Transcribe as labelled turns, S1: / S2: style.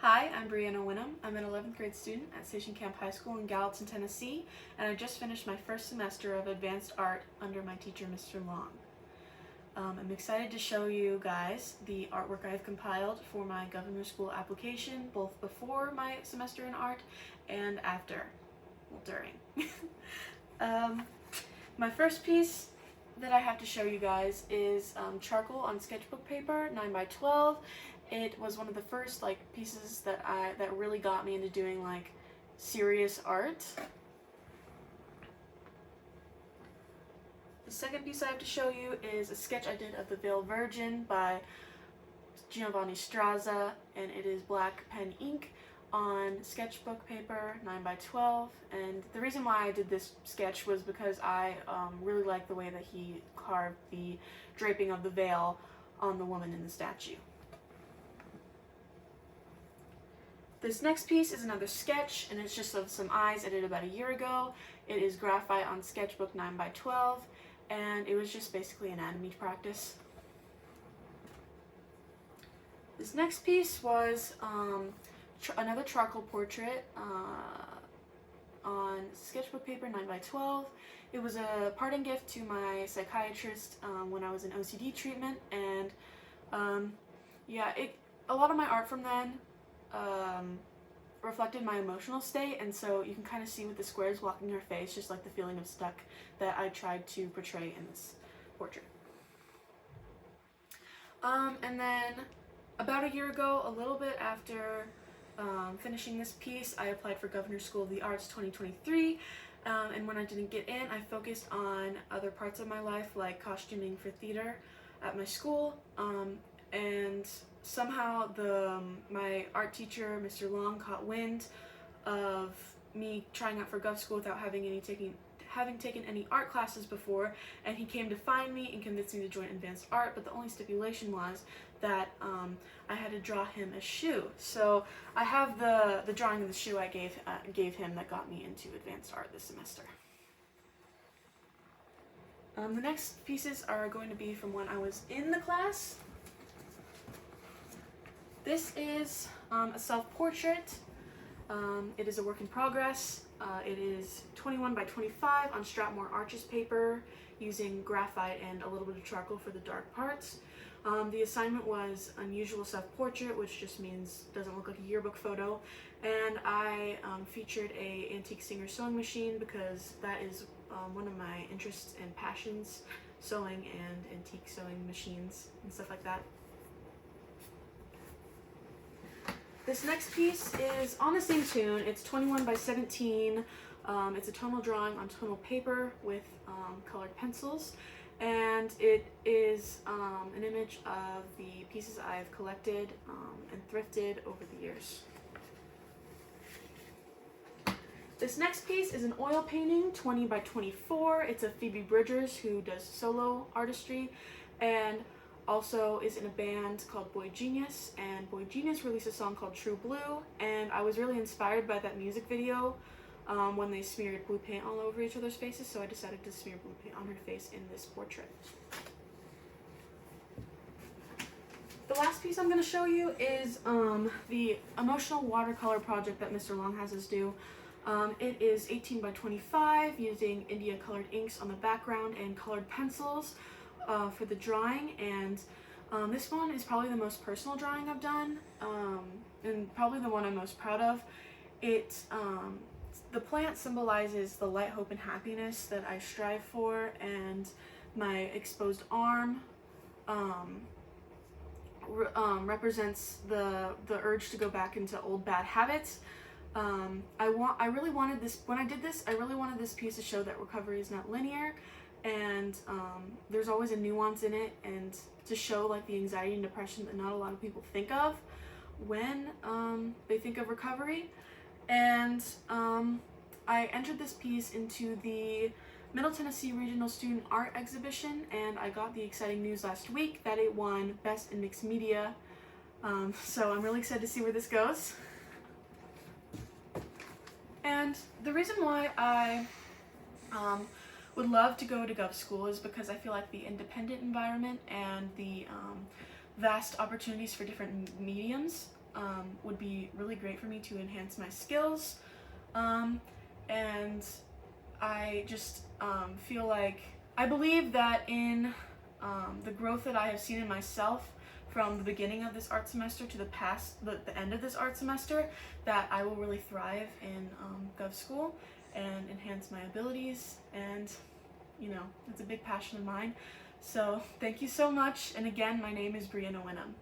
S1: Hi, I'm Brianna Whinham. I'm an 11th grade student at Station Camp High School in Gallatin, Tennessee, and I just finished my first semester of advanced art under my teacher, Mr. Long. I'm excited to show you guys the artwork I've compiled for my governor school application, both before my semester in art and after, well, during. My first piece that I have to show you guys is charcoal on sketchbook paper, 9x12. It was one of the first pieces that really got me into doing serious art. The second piece I have to show you is a sketch I did of the Veiled Virgin by Giovanni Strazza, and it is black pen ink on sketchbook paper, 9x12. And the reason why I did this sketch was because I really like the way that he carved the draping of the veil on the woman in the statue. This next piece is another sketch, and it's just of some eyes I did about a year ago. It is graphite on sketchbook 9x12, and it was just basically anatomy practice. This next piece was another charcoal portrait on sketchbook paper, 9x12. It was a parting gift to my psychiatrist when I was in OCD treatment, and yeah, a lot of my art from then reflected my emotional state, and so you can kind of see with the squares blocking her face, just like the feeling of stuck that I tried to portray in this portrait. And then about a year ago, a little bit after finishing this piece, I applied for Governor School of the Arts 2023, and when I didn't get in, I focused on other parts of my life, like costuming for theater at my school, and somehow my art teacher, Mr. Long, caught wind of me trying out for Gov School without having taken any art classes before, and he came to find me and convinced me to join advanced art, but the only stipulation was that I had to draw him a shoe. So I have the drawing of the shoe I gave him that got me into advanced art this semester. The next pieces are going to be from when I was in the class. This is a self-portrait. It is a work in progress. It is 21x25 on Strathmore Arches paper using graphite and a little bit of charcoal for the dark parts. The assignment was unusual self-portrait, which just means doesn't look like a yearbook photo, and I featured a antique Singer sewing machine because that is one of my interests and passions, sewing and antique sewing machines and stuff like that. This next piece is on the same tune. It's 21x17. It's a tonal drawing on tonal paper with colored pencils, and it is an image of the pieces I've collected and thrifted over the years. This next piece is an oil painting, 20x24. It's of Phoebe Bridgers, who does solo artistry and also is in a band called Boy Genius, and Boy Genius released a song called True Blue, and I was really inspired by that music video when they smeared blue paint all over each other's faces, so I decided to smear blue paint on her face in this portrait. The last piece I'm going to show you is the emotional watercolor project that Mr. Long has us do. It is 18x25 using India colored inks on the background and colored pencils for the drawing, and this one is probably the most personal drawing I've done, and probably the one I'm most proud of. The plant symbolizes the light, hope, and happiness that I strive for, and my exposed arm represents the urge to go back into old bad habits. I really wanted this, when I did this, I really wanted this piece to show that recovery is not linear, and there's always a nuance in it, and to show the anxiety and depression that not a lot of people think of when they think of recovery. And I entered this piece into the Middle Tennessee Regional Student Art Exhibition, and I got the exciting news last week that it won Best in Mixed Media, so I'm really excited to see where this goes. And the reason why I would love to go to Gov School is because I feel like the independent environment and the vast opportunities for different mediums would be really great for me to enhance my skills, and I just feel like I believe that in the growth that I have seen in myself from the beginning of this art semester to the end of this art semester, that I will really thrive in Gov School and enhance my abilities, and it's a big passion of mine. So thank you so much, and again, my name is Brianna Whinham.